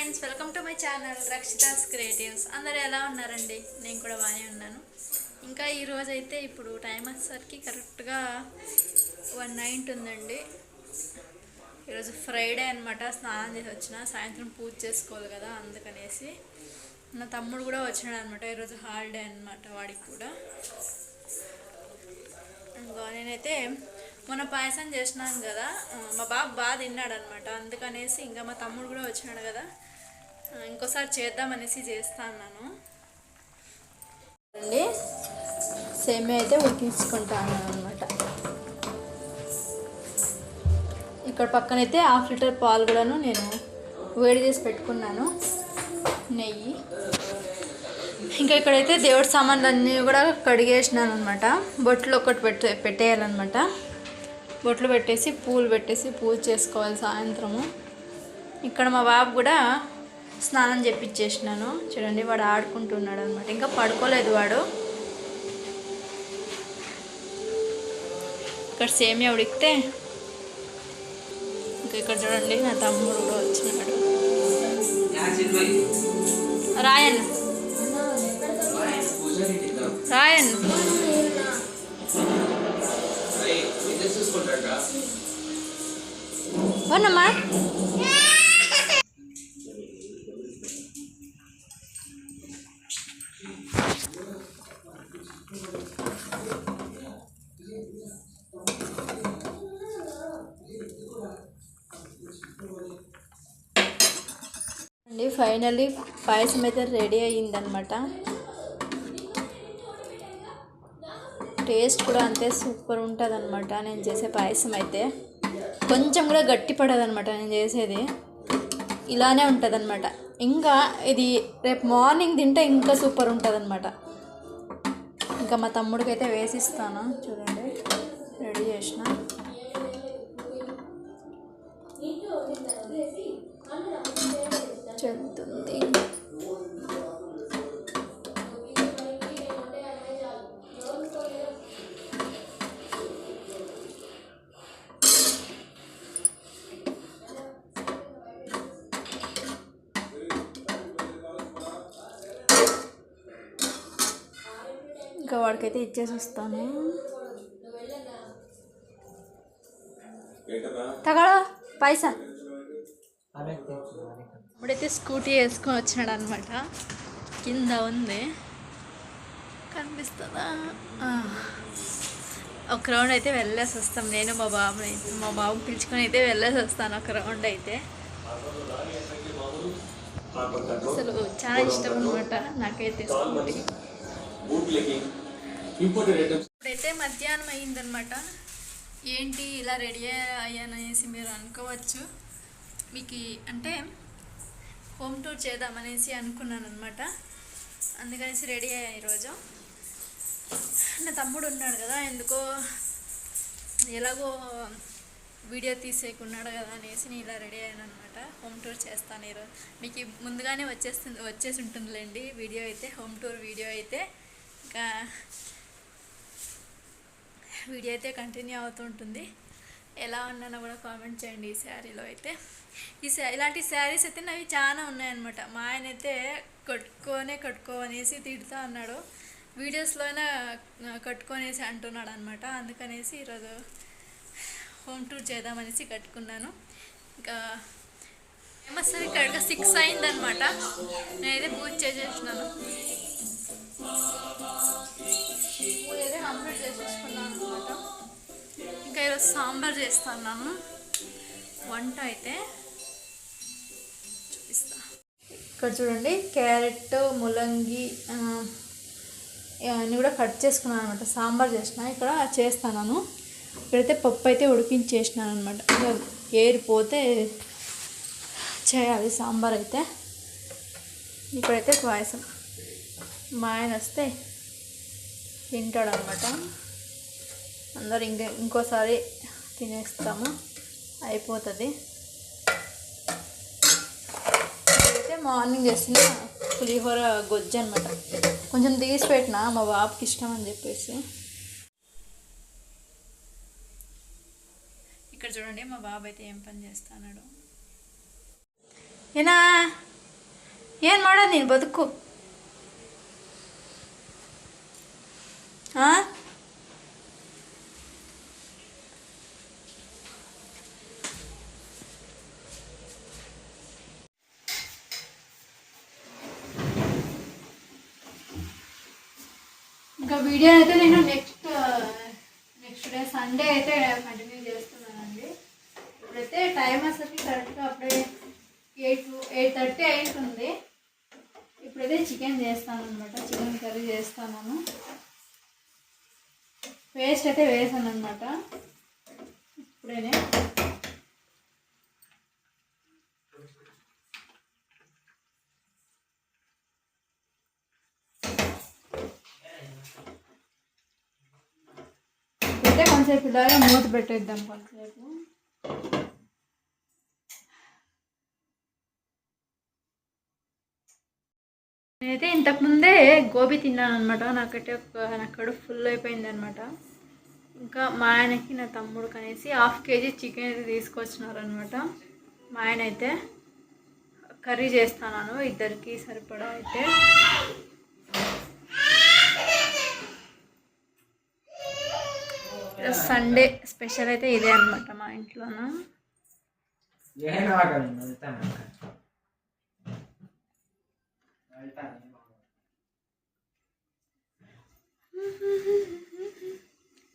Friends, welcome to my channel Rakshita's creatives. అందరూ ఎలా ఉన్నారండి? నేను కూడా బాగానే ఉన్నాను. ఇంకా ఈరోజు అయితే ఇప్పుడు టైం వచ్చేసరికి కరెక్ట్గా 1:09 ఉందండి. ఈరోజు ఫ్రైడే అనమాట. స్నానం చేసి వచ్చిన, సాయంత్రం పూజ చేసుకోవాలి కదా, అందుకనేసి. నా తమ్ముడు కూడా వచ్చినాడు అనమాట. ఈరోజు హాలిడే అనమాట వాడికి కూడా. ఇంకా నేనైతే మొన్న పాయసం చేసినాను కదా, మా బాబు బాగా తిన్నాడు అనమాట. అందుకనేసి ఇంకా మా తమ్ముడు కూడా వచ్చినాడు కదా, ఇంకోసారి చేద్దామనేసి చేస్తాను అండి. సేమియా అయితే ఉడికించుకుంటాను అనమాట. ఇక్కడ పక్కనైతే 1/2 లీటర్ పాలు కూడాను నేను వేడి చేసి పెట్టుకున్నాను, నెయ్యి. ఇంకా ఇక్కడైతే దేవుడి సామాన్లు అన్నీ కూడా కడిగేసినాను అనమాట. బొట్లు ఒకటి పెట్టేయాలన్నమాట. బొట్లు పెట్టేసి పూలు పెట్టేసి పూజ చేసుకోవాలి సాయంత్రము. ఇక్కడ మా బాబు కూడా స్నానం చేపించేసినాను. చూడండి, వాడు ఆడుకుంటున్నాడు అనమాట. ఇంకా పడుకోలేదు వాడు. ఇక్కడ సేమియా ఉడికితే ఇంకా ఇక్కడ చూడండి, నా తమ్ముడు కూడా వచ్చినాడు. రాయన్ రాయన్ అవునమ్మా. అండి, ఫైనల్లీ పాయసం అయితే రెడీ అయ్యిందనమాట. టేస్ట్ కూడా అంతే సూపర్ ఉంటుంది అనమాట. నేను చేసే పాయసం అయితే కొంచెం కూడా గట్టి పడదనమాట. నేను చేసేది ఇలానే ఉంటుంది అనమాట. ఇంకా ఇది రేపు మార్నింగ్ తింటే ఇంకా సూపర్ ఉంటుంది అనమాట. ఇంకా మా తమ్ముడికి అయితే వేసిస్తాను. చూడండి, రెడీ చేసిన. చెల్తుంది. ఇంకా వాడికైతే ఇచ్చేసి వస్తాను. తగడా పైసా. ఇప్పుడైతే స్కూటీ వేసుకొని వచ్చినాడు అనమాట. కింద ఉంది, కనిపిస్తుందా? ఒక రౌండ్ అయితే వెళ్ళేసి వస్తాం. నేను మా బాబు పిలుచుకొని అయితే వెళ్ళేసి వస్తాను ఒక రౌండ్ అయితే. అసలు చాలా ఇష్టం అనమాట నాకైతే స్కూటీ. ఇప్పుడైతే మధ్యాహ్నం అయ్యిందనమాట. ఏంటి ఇలా రెడీ అయ్యాననేసి మీరు అనుకోవచ్చు. మీకు అంటే హోమ్ టూర్ చేద్దామనేసి అనుకున్నాను అనమాట. అందుకనేసి రెడీ అయ్యా. ఈరోజు నా తమ్ముడు ఉన్నాడు కదా, ఎందుకో ఎలాగో వీడియో తీసేకున్నాడు కదా అనేసి నేను ఇలా రెడీ అయ్యాను అనమాట. హోమ్ టూర్ చేస్తాను ఈరోజు. మీకు ముందుగానే వచ్చేసి ఉంటుందిలేండి వీడియో అయితే, హోమ్ టూర్ వీడియో అయితే. ఇంకా వీడియో అయితే కంటిన్యూ అవుతూ ఉంటుంది. ఎలా ఉన్నానో కూడా కామెంట్ చేయండి. ఈ శారీలో అయితే ఇలాంటి శారీస్ అయితే నావి చాలా ఉన్నాయన్నమాట. మా ఆయన అయితే కట్టుకోనేసి తిడుతూ అన్నాడు. వీడియోస్లో అయినా కట్టుకొనేసి అంటున్నాడు అనమాట. అందుకనేసి ఈరోజు హోమ్ టూర్ చేద్దామనేసి కట్టుకున్నాను. ఇంకా ఏమొస్తుంది, కరెక్ట్గా 6 అయిందనమాట. నేనైతే పూజ చేసేసినాను. పూజ అయితే కంప్లీట్ చేసేసుకున్నాను అనమాట. ఇంకా ఈరోజు సాంబార్ చేస్తున్నాను. వంట అయితే చూపిస్తా. ఇక్కడ చూడండి, క్యారెట్, ముల్లంగి అన్నీ కూడా కట్ చేసుకున్నాను అనమాట. సాంబార్ చేసిన ఇక్కడ చేస్తాను. ఇక్కడైతే పప్పు అయితే ఉడికించేసినాను అనమాట. ఏరిపోతే చేయాలి సాంబార్ అయితే. ఇక్కడైతే పాయసం మా ఆయన వస్తే తింటాడు అనమాట. అందరు ఇంకోసారి తినేస్తాము, అయిపోతుంది. అయితే మార్నింగ్ చేసిన పులిహోర గొజ్జు అనమాట. కొంచెం తీసి పెట్టిన, మా బాబుకి ఇష్టం అని చెప్పేసి. ఇక్కడ చూడండి, మా బాబు అయితే ఏం పని చేస్తున్నాడు. ఏనా ಏನು ಮಾಡೋದು ನೀನು ಬದುಕು? ಹಾಂ, ఇంకా వీడియో అయితే నేను నెక్స్ట్ డే సండే అయితే కంటిన్యూ చేస్తున్నానండి. ఇప్పుడైతే టైం అసలు కరెక్ట్గా అప్పుడే 8:30 అవుతుంది. ఇప్పుడైతే చికెన్ చేస్తాను అనమాట. చికెన్ కర్రీ చేస్తాను. పేస్ట్ అయితే వేసాను అనమాట ఇప్పుడేనే. అయితే కొంచెంసేపు ఇలాగే మూత పెట్టేద్దాం కొంచెంసేపు. నేనైతే ఇంతకుముందే గోబీ తిన్నాను అనమాట. నాకైతే నా కడుపు ఫుల్ అయిపోయింది అనమాట. ఇంకా మా ఆయనకి నా తమ్ముడికి అనేసి 1/2 kg చికెన్ అయితే తీసుకొచ్చినారనమాట. మా ఆయన అయితే కర్రీ చేస్తాను ఇద్దరికి సరిపడా. అయితే సండే స్పెషల్ అయితే ఇదే అనమాట మా ఇంట్లోనూ.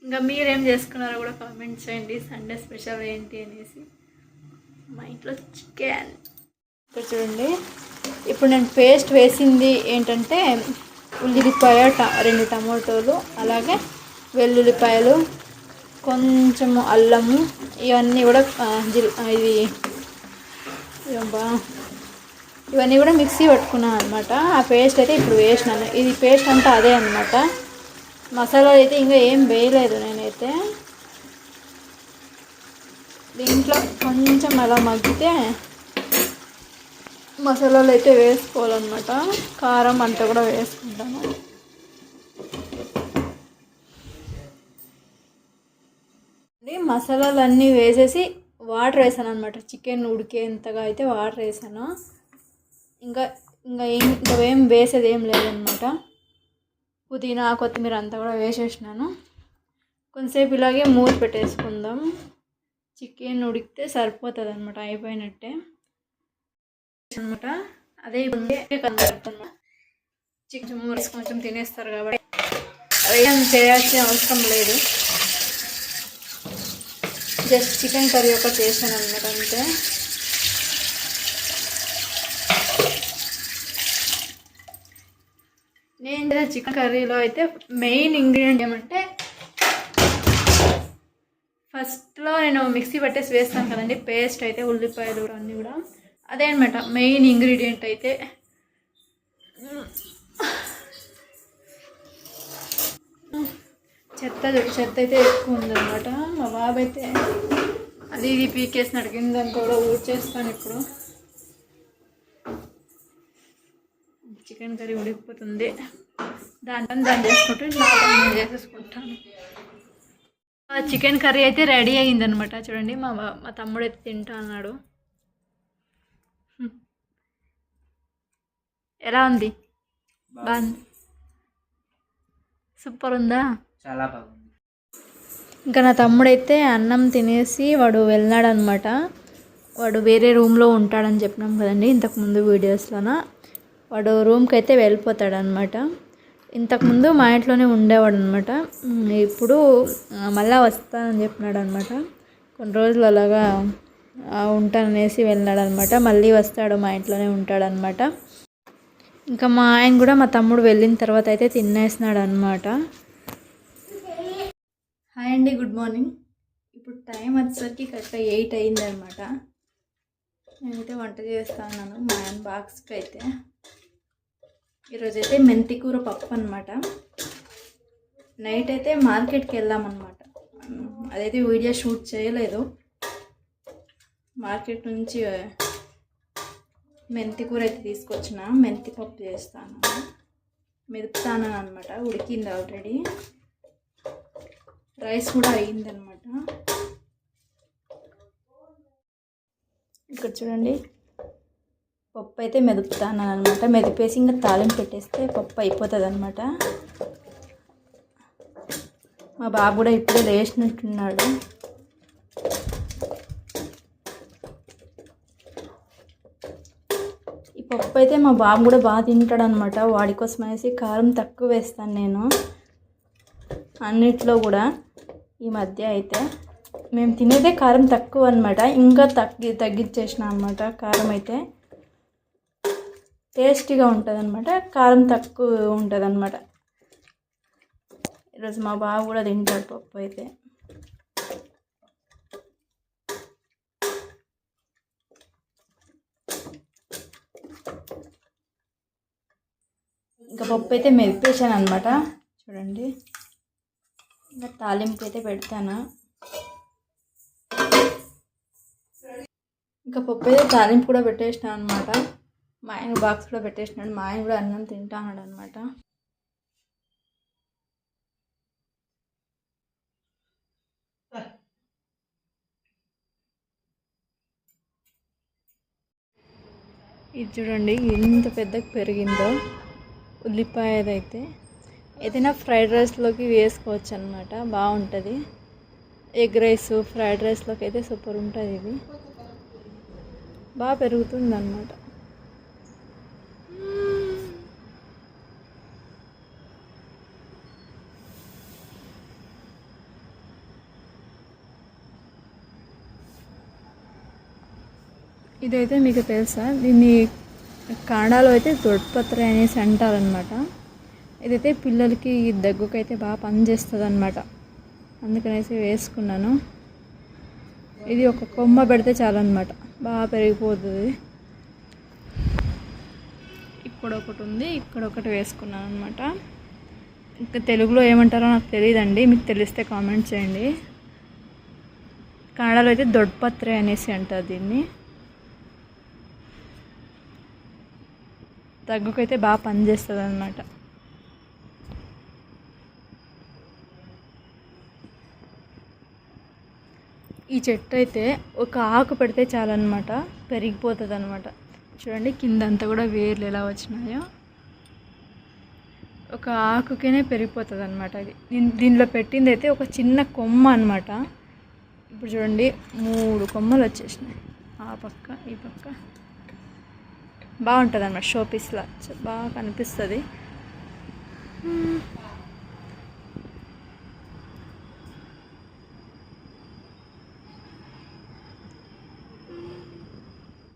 ఇంకా మీరేం చేసుకున్నారో కూడా కామెంట్ చేయండి. సండే స్పెషల్ ఏంటి అనేసి. మా ఇంట్లో చికెన్ ఇక్కడ చూడండి. ఇప్పుడు నేను పేస్ట్ వేసింది ఏంటంటే ఉల్లిపాయ, 2 టమాటోలు, అలాగే వెల్లుల్లిపాయలు, కొంచెము అల్లము, ఇవన్నీ కూడా ఇవన్నీ కూడా మిక్సీ పట్టుకున్నాను అనమాట. ఆ పేస్ట్ అయితే ఇప్పుడు వేసినాను. ఇది పేస్ట్ అంతా అదే అనమాట. మసాలాలు అయితే ఇంకా ఏం వేయలేదు నేనైతే. దీంట్లో కొంచెం అలా మగ్గితే మసాలాలు అయితే వేసుకోవాలన్నమాట. కారం అంతా కూడా వేసుకుంటాను. మసాలాలు అన్నీ వేసేసి వాటర్ వేసాను అనమాట. చికెన్ ఉడికేంతగా అయితే వాటర్ వేసాను. ఇంకా ఏం వేసేది ఏం లేదనమాట. పుదీనా, కొత్తిమీర అంతా కూడా వేసేసినాను. కొంతసేపు ఇలాగే మూత పెట్టేసుకుందాం. చికెన్ ఉడికితే సరిపోతుంది అనమాట. అయిపోయినట్టే అనమాట. అదే కనబడుతుంది. చికెన్ కొంచెం తినేస్తారు కాబట్టి ఏం చేయాల్సిన అవసరం లేదు. జస్ట్ చికెన్ కర్రీ ఒకటి చేశాను అనమాట అంతే. నేను చికెన్ కర్రీలో అయితే మెయిన్ ఇంగ్రీడియంట్ ఏమంటే ఫస్ట్లో నేను మిక్సీ పట్టేసి వేస్తాను కదండి పేస్ట్ అయితే, ఉల్లిపాయలు అన్నీ కూడా అదే అనమాట మెయిన్ ఇంగ్రీడియంట్ అయితే. చెత్త అయితే ఎక్కువ ఉందన్నమాట. మా బాబు అయితే అది ఇది పీకేసి అడిగిందంతా కూడా ఊడ్చేస్తాను. ఇప్పుడు చికెన్ కర్రీ ఉడికిపోతుంది. దాన్ని చేసుకుంటూ నేను చేసేసుకుంటాను. చికెన్ కర్రీ అయితే రెడీ అయ్యిందనమాట. చూడండి మా తమ్ముడు అయితే తింటా అన్నాడు. ఎలా ఉంది? బాగుంది, సూపర్ ఉందా? చాలా బాగుంది. ఇంకా నా తమ్ముడైతే అన్నం తినేసి వాడు వెళ్ళాడు అనమాట. వాడు వేరే రూమ్లో ఉంటాడని చెప్పినాం కదండి ఇంతకుముందు వీడియోస్లోన. వాడు రూమ్కి అయితే వెళ్ళిపోతాడనమాట. ఇంతకుముందు మా ఇంట్లోనే ఉండేవాడు అనమాట. ఇప్పుడు మళ్ళీ వస్తానని చెప్పినాడు అనమాట. కొన్ని రోజులు అలాగా ఉంటాననేసి వెళ్ళాడు అనమాట. మళ్ళీ వస్తాడు, మా ఇంట్లోనే ఉంటాడనమాట. ఇంకా మా ఆయన కూడా మా తమ్ముడు వెళ్ళిన తర్వాత అయితే తినేసినాడు అనమాట. హాయ్ అండి, గుడ్ మార్నింగ్. ఇప్పుడు టైం వచ్చేసరికి కరెక్ట్గా 8 అయింది అనమాట. నేనైతే వంట చేస్తాను మా ఆయన బాక్స్కి అయితే. ఈరోజైతే మెంతి కూర పప్పు అనమాట. నైట్ అయితే మార్కెట్కి వెళ్ళామన్నమాట. అదైతే వీడియో షూట్ చేయలేదు. మార్కెట్ నుంచి మెంతి కూర అయితే తీసుకొచ్చిన. మెంతి పప్పు చేస్తాను, మెదుపుతాను అనమాట. ఉడికింది ఆల్రెడీ. రైస్ కూడా అయ్యిందనమాట. ఇక్కడ చూడండి పప్పు అయితే మెదుపుతాను అనమాట. మెదిపేసి ఇంకా తాలింపు పెట్టేస్తే పప్పు అయిపోతుంది అనమాట. మా బాబు కూడా ఇప్పుడే లేచినట్టున్నాడు. ఈ పప్పు అయితే మా బాబు కూడా బాగా తింటాడు అనమాట. వాడి కోసం అనేసి కారం తక్కువ వేస్తాను నేను అన్నిట్లో ఈ మధ్య అయితే మేము తినేదే కారం తక్కువ అనమాట. ఇంకా తగ్గించేసిన అనమాట. కారం అయితే టేస్టీగా ఉంటుంది అనమాట. కారం తక్కువ ఉంటుంది అనమాట. ఈరోజు మా బాబు కూడా తింటాడు పప్పు అయితే. ఇంకా పప్పు అయితే మెదిపేసాను అనమాట. చూడండి, ఇంకా తాలింపు అయితే పెడతాను. ఇంకా పప్పు అయితే తాలింపు కూడా పెట్టేసినాను అనమాట. మా ఆయన బాక్స్ కూడా పెట్టేసినాడు. మా ఆయన కూడా అన్నం తింటాడు అనమాట. ఇది చూడండి ఎంత పెద్దగా పెరిగిందో ఉల్లిపాయదైతే. ఏదైనా ఫ్రైడ్ రైస్లోకి వేసుకోవచ్చు అనమాట. బాగుంటుంది. ఎగ్ రైస్, ఫ్రైడ్ రైస్లోకి అయితే సూపర్ ఉంటుంది. ఇది బాగా పెరుగుతుంది అన్నమాట. ఇదైతే మీకు తెలుసా? దీన్ని కన్నడలో అయితే దొడ్పత్ర అనేసి అంటారనమాట. ఇదైతే పిల్లలకి దగ్గుకైతే బాగా పనిచేస్తుంది అనమాట. అందుకనేసి వేసుకున్నాను. ఇది ఒక కొమ్మ పెడితే చాలన్నమాట, బాగా పెరిగిపోతుంది. ఇక్కడ ఒకటి ఉంది, ఇక్కడ ఒకటి వేసుకున్నాను అనమాట. ఇంకా తెలుగులో ఏమంటారో నాకు తెలియదండి, మీకు తెలిస్తే కామెంట్ చేయండి. కన్నడలో అయితే దొడ్పత్రే అనేసి అంటారు దీన్ని. దగ్గుకైతే బాగా పనిచేస్తుంది అన్నమాట. ఈ చెట్టు అయితే ఒక ఆకు పెడితే చాలన్నమాట, పెరిగిపోతుంది అనమాట. చూడండి కిందంతా కూడా వేర్లు ఎలా వచ్చినాయో. ఒక ఆకుకేనే పెరిగిపోతుంది అనమాట. ఇది దీనిలో పెట్టింది అయితే ఒక చిన్న కొమ్మ అనమాట. ఇప్పుడు చూడండి 3 కొమ్మలు వచ్చేసినాయి, ఆ పక్క ఈ పక్క. బాగుంటుంది అన్నమాట, షోపీస్లా బాగా కనిపిస్తుంది.